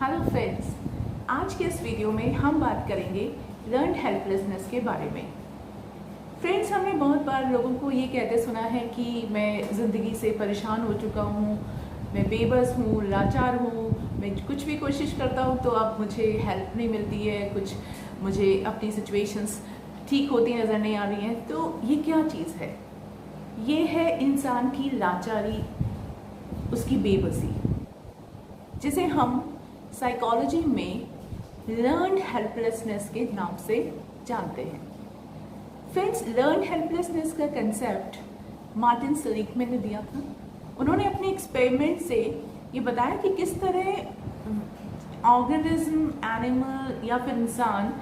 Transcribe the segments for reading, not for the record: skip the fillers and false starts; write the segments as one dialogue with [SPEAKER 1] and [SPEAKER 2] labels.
[SPEAKER 1] Hello friends, आज के इस वीडियो में हम बात करेंगे लर्न्ड हेल्पलेसनेस के बारे में। फ्रेंड्स, हमने बहुत बार लोगों को ये कहते सुना है कि मैं ज़िंदगी से परेशान हो चुका हूँ, मैं बेबस हूँ, लाचार हूँ, मैं कुछ भी कोशिश करता हूँ तो अब मुझे हेल्प नहीं मिलती है, कुछ मुझे अपनी सिचुएशंस ठीक होती नज़र नहीं आ रही हैं। तो ये क्या चीज़ है? ये है इंसान की लाचारी, उसकी बेबसी, जिसे हम साइकोलॉजी में लर्न्ड हेल्पलेसनेस के नाम से जानते हैं। फ्रेंड्स, लर्न्ड हेल्पलेसनेस का कंसेप्ट मार्टिन सेलिग्मैन ने दिया था। उन्होंने अपने एक्सपेरिमेंट से ये बताया कि किस तरह ऑर्गेनिज्म, एनिमल या फिर इंसान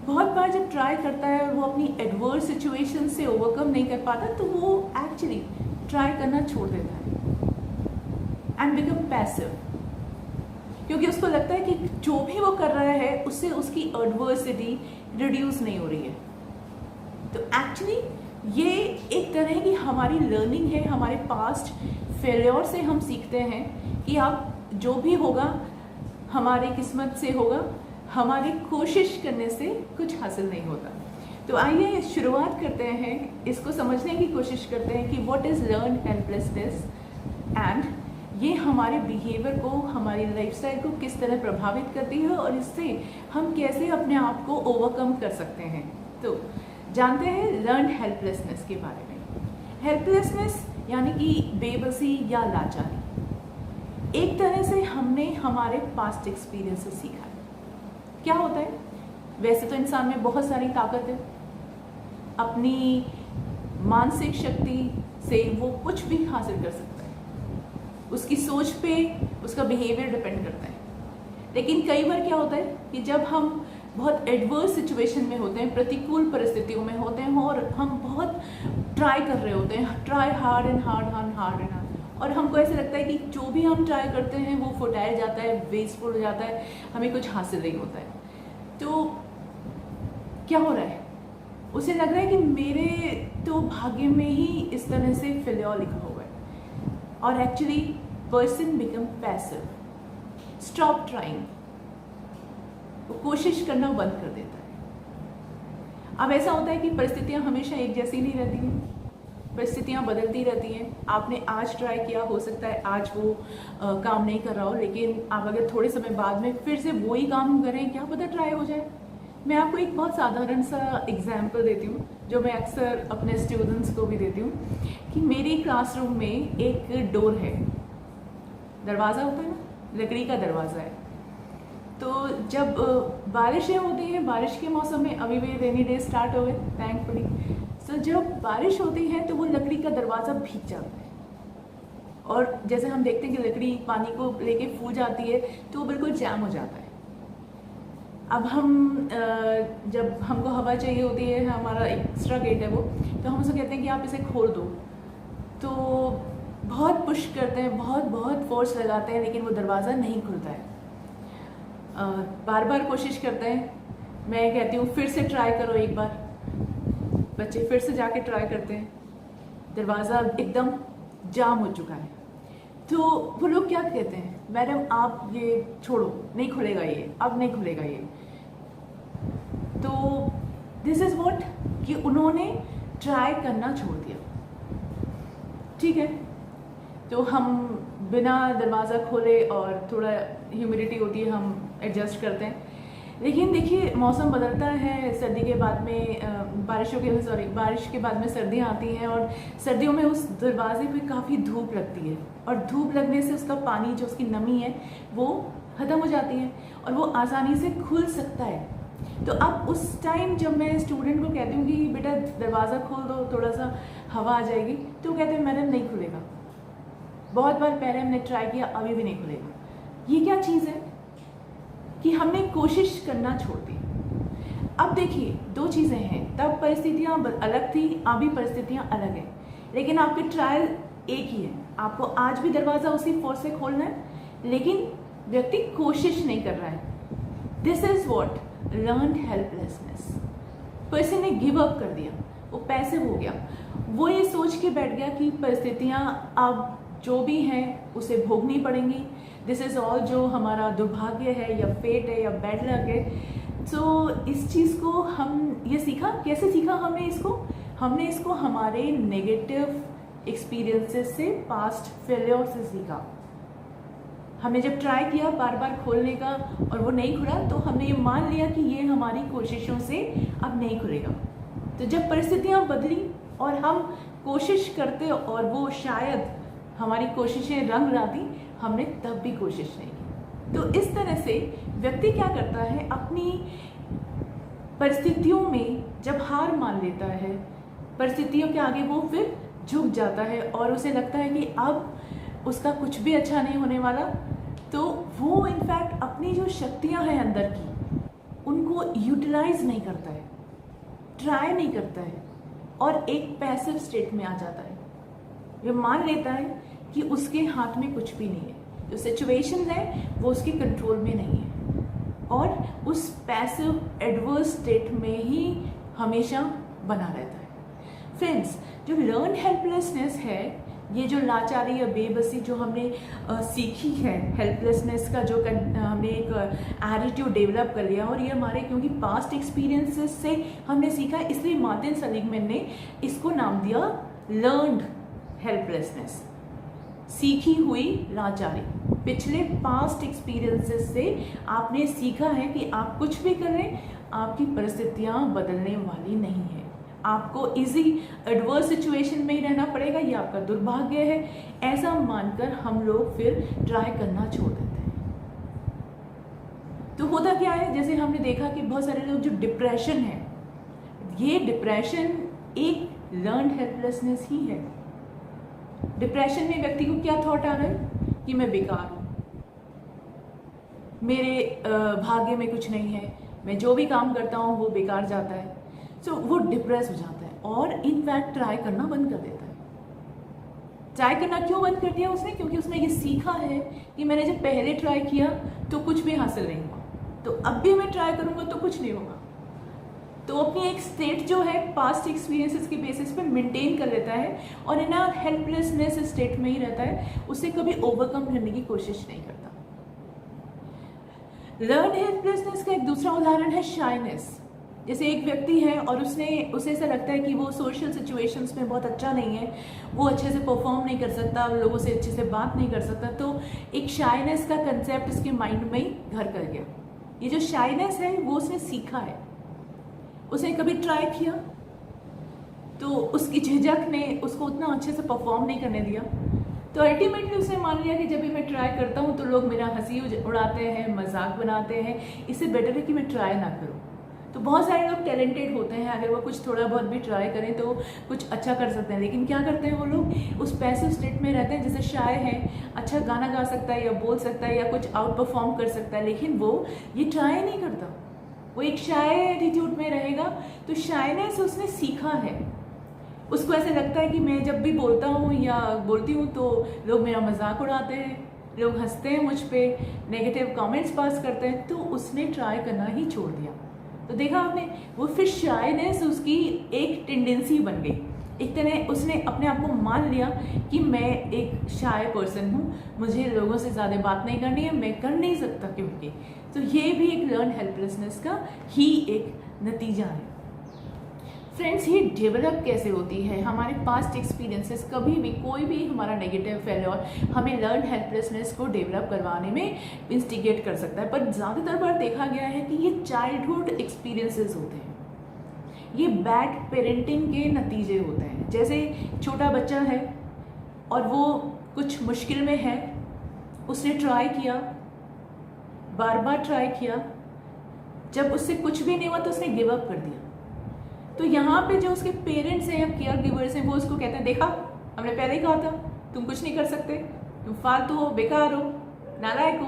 [SPEAKER 1] बहुत बार जब ट्राई करता है वो अपनी एडवर्स सिचुएशन से ओवरकम नहीं कर पाता तो वो एक्चुअली ट्राई करना छोड़ देता है एंड बिकम पैसिव, क्योंकि उसको लगता है कि जो भी वो कर रहा है उससे उसकी एडवर्सिटी रिड्यूस नहीं हो रही है। तो एक्चुअली ये एक तरह की हमारी लर्निंग है, हमारे पास्ट फेलियर से हम सीखते हैं कि अब जो भी होगा हमारी किस्मत से होगा, हमारी कोशिश करने से कुछ हासिल नहीं होता। तो आइए शुरुआत करते हैं, इसको समझने की कोशिश करते हैं कि what is learned helplessness and ये हमारे बिहेवियर को, हमारी लाइफस्टाइल को किस तरह प्रभावित करती है और इससे हम कैसे अपने आप को ओवरकम कर सकते हैं। तो जानते हैं लर्न्ड हेल्पलेसनेस के बारे में। हेल्पलेसनेस यानी कि बेबसी या लाचारी, एक तरह से हमने हमारे पास्ट एक्सपीरियंस से सीखा है। क्या होता है? वैसे तो इंसान में बहुत सारी ताकत है, अपनी मानसिक शक्ति से वो कुछ भी हासिल कर सकता है, उसकी सोच पे उसका बिहेवियर डिपेंड करता है। लेकिन कई बार क्या होता है कि जब हम बहुत एडवर्स सिचुएशन में होते हैं, प्रतिकूल परिस्थितियों में होते हैं और हम बहुत ट्राई कर रहे होते हैं, ट्राई हार्ड एंड हार्ड, और हमको ऐसा लगता है कि जो भी हम ट्राई करते हैं वो फुटाया जाता है, वेस्टफुल हो जाता है, हमें कुछ हासिल नहीं होता है। तो क्या हो रहा है? उसे लग रहा है कि मेरे तो भाग्य में ही इस तरह से फेल्योर लिखा हुआ है, और actually person become passive, stop trying, वो कोशिश करना बंद कर देता है। अब ऐसा होता है कि परिस्थितियां हमेशा एक जैसी नहीं रहती हैं, परिस्थितियां बदलती रहती हैं। आपने आज ट्राई किया, हो सकता है आज वो काम नहीं कर रहा हो, लेकिन आप अगर थोड़े समय बाद में फिर से वही काम करें, क्या पता ट्राई हो जाए। मैं आपको एक बहुत साधारण सा एग्जाम्पल देती हूँ जो मैं अक्सर अपने स्टूडेंट्स को भी देती हूँ कि मेरी क्लासरूम में एक डोर है, दरवाज़ा होता है ना, लकड़ी का दरवाज़ा है। तो जब बारिशें होती हैं, बारिश के मौसम में, अभी भी रेनी डे स्टार्ट हो गए थैंकफुली, तो जब बारिश होती है तो वो लकड़ी का दरवाज़ा भीग जाता है, और जैसे हम देखते हैं कि लकड़ी पानी को लेके फूल जाती है तो वो बिल्कुल जैम हो जाता है। अब हम जब हमको हवा चाहिए होती है, हमारा एक्स्ट्रा गेट है वो, तो हम उसको कहते हैं कि आप इसे खोल दो, तो बहुत पुश करते हैं, बहुत फोर्स लगाते हैं, लेकिन वो दरवाज़ा नहीं खुलता है। बार बार कोशिश करते हैं, मैं कहती हूँ फिर से ट्राई करो एक बार, बच्चे फिर से जाके ट्राई करते हैं, दरवाज़ा एकदम जाम हो चुका है। तो वो लोग क्या कहते हैं, मैडम आप ये छोड़ो, नहीं खुलेगा ये, अब नहीं खुलेगा ये। तो दिस इज़ व्हाट, कि उन्होंने ट्राई करना छोड़ दिया। ठीक है, तो हम बिना दरवाज़ा खोले, और थोड़ा ह्यूमिडिटी होती है, हम एडजस्ट करते हैं। लेकिन देखिए, मौसम बदलता है, सर्दी के बाद में बारिश के बाद में सर्दियाँ आती हैं, और सर्दियों में उस दरवाजे पे काफ़ी धूप लगती है, और धूप लगने से उसका पानी, जो उसकी नमी है, वो ख़त्म हो जाती है और वो आसानी से खुल सकता है। तो अब उस टाइम जब मैं स्टूडेंट को कहती हूँ कि बेटा दरवाज़ा खोल दो, थोड़ा सा हवा आ जाएगी, तो कहते हैं मैडम नहीं खुलेगा, बहुत बार पहले हमने ट्राई किया, अभी भी नहीं खुलेगा। ये क्या चीज़ है कि हमने कोशिश करना छोड़ दी। अब देखिए, दो चीज़ें हैं, तब परिस्थितियाँ अलग थी, अभी परिस्थितियाँ अलग हैं, लेकिन आपके ट्रायल एक ही है। आपको आज भी दरवाज़ा उसी फोर्स से खोलना है, लेकिन व्यक्ति कोशिश नहीं कर रहा है। This is what learned helplessness. Person ने गिव अप कर दिया, वो पैसिव हो गया, वो ये सोच के बैठ गया कि परिस्थितियाँ अब जो भी हैं उसे भोगनी पड़ेंगी, दिस इज़ ऑल जो हमारा दुर्भाग्य है या फेट है या बैड लक है। तो इस चीज़ को हम ये सीखा, कैसे सीखा हमने इसको हमारे नेगेटिव एक्सपीरियंसेस से, पास्ट फेलियर से सीखा। हमने जब ट्राई किया बार बार खोलने का और वो नहीं खुला, तो हमने ये मान लिया कि ये हमारी कोशिशों से अब नहीं खुलेगा। तो जब परिस्थितियाँ बदली और हम कोशिश करते और वो शायद हमारी कोशिशें रंग लाती, हमने तब भी कोशिश नहीं की। तो इस तरह से व्यक्ति क्या करता है, अपनी परिस्थितियों में जब हार मान लेता है, परिस्थितियों के आगे वो फिर झुक जाता है और उसे लगता है कि अब उसका कुछ भी अच्छा नहीं होने वाला, तो वो इनफैक्ट अपनी जो शक्तियां हैं अंदर की, उनको यूटिलाइज नहीं करता है, ट्राई नहीं करता है और एक पैसिव स्टेट में आ जाता है। ये मान लेता है कि उसके हाथ में कुछ भी नहीं है, जो सिचुएशन है वो उसके कंट्रोल में नहीं है और उस पैसिव एडवर्स स्टेट में ही हमेशा बना रहता है। फ्रेंड्स, जो लर्न हेल्पलेसनेस है, ये जो लाचारी या बेबसी जो हमने सीखी है, हेल्पलेसनेस का जो हमने एक एटीट्यूड डेवलप कर लिया, और ये हमारे क्योंकि पास्ट एक्सपीरियंसेस से हमने सीखा, इसलिए मार्टिन सेलिगमैन ने इसको नाम दिया लर्न्ड हेल्पलेसनेस, सीखी हुई लाचारी। पिछले पास्ट एक्सपीरियंसेस से आपने सीखा है कि आप कुछ भी करें, आपकी परिस्थितियां बदलने वाली नहीं है, आपको इजी एडवर्स सिचुएशन में ही रहना पड़ेगा, ये आपका दुर्भाग्य है। ऐसा मानकर हम लोग फिर ट्राई करना छोड़ देते हैं। तो होता क्या है, जैसे हमने देखा कि बहुत सारे लोग जो डिप्रेशन है, ये डिप्रेशन एक लर्न्ड हेल्पलेसनेस ही है। डिप्रेशन में व्यक्ति को क्या थॉट आ रहा है कि मैं बेकार हूं, मेरे भाग्य में कुछ नहीं है, मैं जो भी काम करता हूं वो बेकार जाता है। तो वो डिप्रेस हो जाता है और इनफैक्ट ट्राई करना बंद कर देता है। ट्राई करना क्यों बंद कर दिया उसने? क्योंकि उसने ये सीखा है कि मैंने जब पहले ट्राई किया तो कुछ भी हासिल नहीं हुआ, तो अब भी मैं ट्राई करूंगा तो कुछ नहीं होगा। तो अपनी एक स्टेट जो है पास्ट एक्सपीरियंसेस के बेसिस पर मेंटेन कर लेता है और इन हेल्पलेसनेस स्टेट में ही रहता है, उसे कभी ओवरकम करने की कोशिश नहीं करता। लर्न हेल्पलेसनेस का एक दूसरा उदाहरण है शाइनेस। जैसे एक व्यक्ति है और उसे ऐसा लगता है कि वो सोशल सिचुएशंस में बहुत अच्छा नहीं है, वो अच्छे से परफॉर्म नहीं कर सकता, लोगों से अच्छे से बात नहीं कर सकता, तो एक शाइनेस का कंसेप्ट उसके माइंड में ही घर कर गया। ये जो शाइनेस है वो उसने सीखा है, उसने कभी ट्राई किया तो उसकी झिझक ने उसको उतना अच्छे से परफॉर्म नहीं करने दिया, तो अल्टीमेटली उसने मान लिया कि जब भी मैं ट्राई करता हूँ तो लोग मेरा हंसी उड़ाते हैं, मजाक बनाते हैं, इससे बेटर है कि मैं ट्राई ना करूँ। तो बहुत सारे लोग टैलेंटेड होते हैं, अगर वो कुछ थोड़ा बहुत भी ट्राई करें तो कुछ अच्छा कर सकते हैं, लेकिन क्या करते हैं वो लोग उस पैसिव स्टेट में रहते हैं। जैसे शाय है, अच्छा गाना गा सकता है या बोल सकता है या कुछ आउट परफॉर्म कर सकता है, लेकिन वो ये ट्राई नहीं करता, वो एक शाय एटीट्यूड में रहेगा। तो शायनेस उसने सीखा है, उसको ऐसे लगता है कि मैं जब भी बोलता हूँ या बोलती हूँ तो लोग मेरा मजाक उड़ाते हैं, लोग हंसते हैं मुझ पर, नेगेटिव कमेंट्स पास करते हैं, तो उसने ट्राई करना ही छोड़ दिया। तो देखा आपने, वो फिर शायनेस उसकी एक टेंडेंसी बन गई, एक तरह उसने अपने आप को मान लिया कि मैं एक शाय पर्सन हूँ, मुझे लोगों से ज़्यादा बात नहीं करनी है, मैं कर नहीं सकता क्योंकि। तो ये भी एक लर्न हेल्पलेसनेस का ही एक नतीजा है। फ्रेंड्स, ये डेवलप कैसे होती है? हमारे पास्ट एक्सपीरियंसेस कभी भी कोई भी हमारा नेगेटिव फेलियर हमें लर्न हेल्पलेसनेस को डेवलप करवाने में इंस्टिगेट कर सकता है, पर ज़्यादातर बार देखा गया है कि ये चाइल्डहुड एक्सपीरियंसेस होते हैं, ये बैड पेरेंटिंग के नतीजे होते हैं। जैसे छोटा बच्चा है और वो कुछ मुश्किल में है, उसने ट्राई किया, बार बार ट्राई किया, जब उससे कुछ भी नहीं हुआ तो उसने गिव अप कर दिया। तो यहाँ पे जो उसके पेरेंट्स हैं या केयर गिवर्स हैं, वो उसको कहते हैं, देखा हमने पहले ही कहा था तुम कुछ नहीं कर सकते, तुम फालतू हो, बेकार हो, नालायक हो।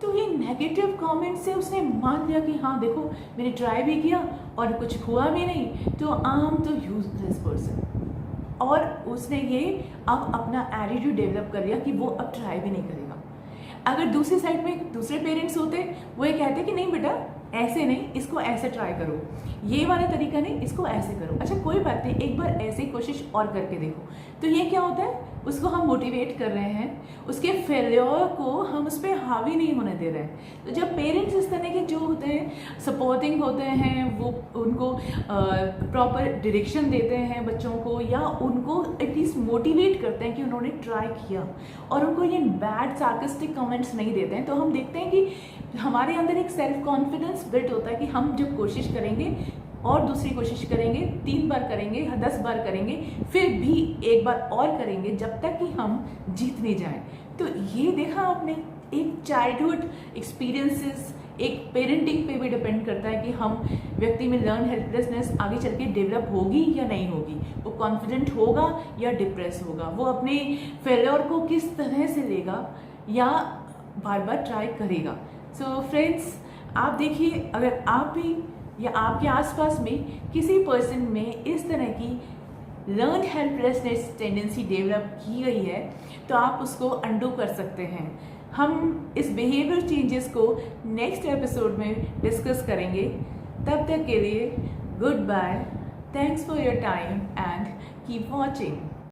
[SPEAKER 1] तो ये नेगेटिव कमेंट से उसने मान लिया कि हाँ देखो मैंने ट्राई भी किया और कुछ हुआ भी नहीं, तो आई एम तो यूजलेस पर्सन। और उसने ये अब अपना एटीट्यूड डेवलप कर लिया कि वो अब ट्राई भी नहीं करेगा। अगर दूसरी साइड में दूसरे पेरेंट्स होते, वो ये कहते कि नहीं बेटा ऐसे नहीं, इसको ऐसे ट्राई करो, ये वाला तरीका नहीं, इसको ऐसे करो। अच्छा कोई बात नहीं, एक बार ऐसे कोशिश और करके देखो। तो ये क्या होता है, उसको हम मोटिवेट कर रहे हैं, उसके फेल्योर को हम उस पर हावी नहीं होने दे रहे हैं। तो जब पेरेंट्स इस तरह के जो होते हैं, सपोर्टिंग होते हैं, वो उनको प्रॉपर डायरेक्शन देते हैं बच्चों को, या उनको एटलीस्ट मोटिवेट करते हैं कि उन्होंने ट्राई किया, और उनको ये बैड सार्कास्टिक कमेंट्स नहीं देते हैं, तो हम देखते हैं कि हमारे अंदर एक सेल्फ कॉन्फिडेंस बिल्ड होता है कि हम जब कोशिश करेंगे और दूसरी कोशिश करेंगे, 3 बार करेंगे, 10 बार करेंगे, फिर भी एक बार और करेंगे, जब तक कि हम जीत नहीं जाएं। तो ये देखा आपने, एक चाइल्डहुड एक्सपीरियंसेस, एक पेरेंटिंग पे भी डिपेंड करता है कि हम व्यक्ति में लर्न हेल्पलेसनेस आगे चल के डेवलप होगी या नहीं होगी, वो कॉन्फिडेंट होगा या डिप्रेस होगा, वो अपने फेलियर को किस तरह से लेगा या बार बार ट्राई करेगा। सो फ्रेंड्स, आप देखिए, अगर आप भी या आपके आसपास में किसी पर्सन में इस तरह की लर्न हेल्पलेसनेस टेंडेंसी डेवलप की गई है, तो आप उसको अंडू कर सकते हैं। हम इस बिहेवियर चेंजेस को नेक्स्ट एपिसोड में डिस्कस करेंगे। तब तक के लिए good bye, thanks for your time and keep watching.